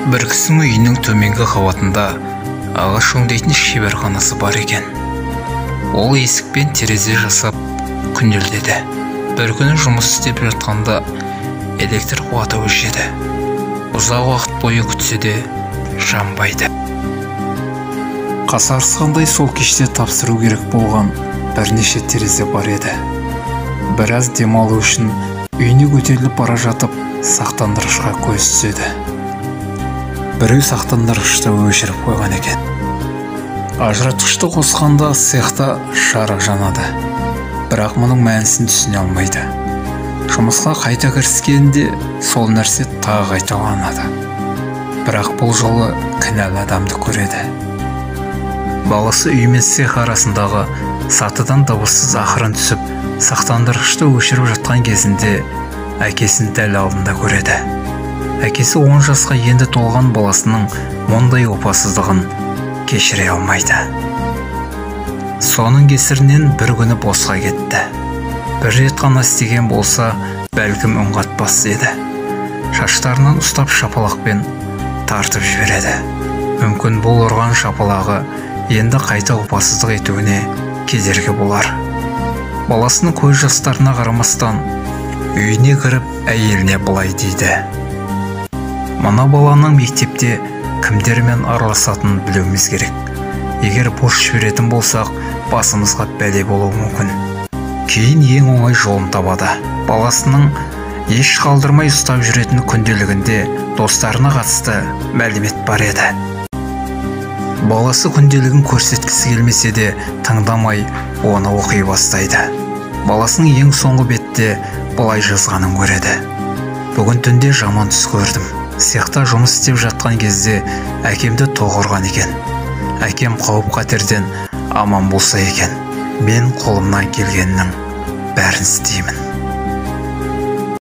Бір кісінің үйінің төменгі қабатында ағаш өңдейтін шеберханасы бар екен. Ол есікпен терезе жасап күнделдеді. Бір күні жұмыс істеп жатқанда электр қуаты өшеді. Ұзақ уақыт бойы күтсе де жанбайды. Қасарысқандай сол кеште тапсыру керек болған бірнеше терезе бар еді. Біраз демалу үшін үйіне көтеріліп бара жатып сақтандырғышқа көз түседі. Біреу сақтандырғышты өшіріп қойған екен. Ажыратқышты қосқанда цехта жарық жанады. Бірақ мұның мәнісін түсіне алмайды. Жұмысқа қайта кіріскенде сол нәрсе тағы қайталанады. Бірақ бұл жолы кінәлі адамды көреді. Баласы үй мен цех арасындағы сатыдан дыбыссыз ақырын түсіп, сақтандырғышты өшіріп жатқан кезінде әкесін дәл алдында көреді. Әкесі 10 жасқа енді толған баласының мұндай опасыздығын кешіре алмайды. Соның кесірінен бір күні босқа кетті. Бір рет қана істеген болса, бәлкім үн қатпас еді. Шаштарынан ұстап шапалақпен тартып жібереді. Мүмкін бұл ұрған шапалағы енді қайта опасыздық етуіне кедергі болар. Баласының көз жастарына қарамастан үйіне кіріп әйеліне былай дейді: "Мына баланың мектепте кімдермен араласатынын білуіміз керек. Егер бос жіберетін болсақ, басымызға бәле болуы мүмкін." Кейін ең оңай жолын табады. Баласының еш қалдырмай ұстап жүретін күнделігінде достарына қатысты мәлімет бар еді. Баласы күнделігін көрсеткісі келмесе де тыңдамай оны оқи бастайды. Баласының ең соңғы бетте былай жазғанын көреді: "Бүгін түнде жаман түс көрдім. Цехта жұмыс істеп жатқан кезде әкемді тоқ ұрған екен. Әкем қауіп-қатерден аман болса екен. Мен қолымнан келгеннің бәрін істеймін."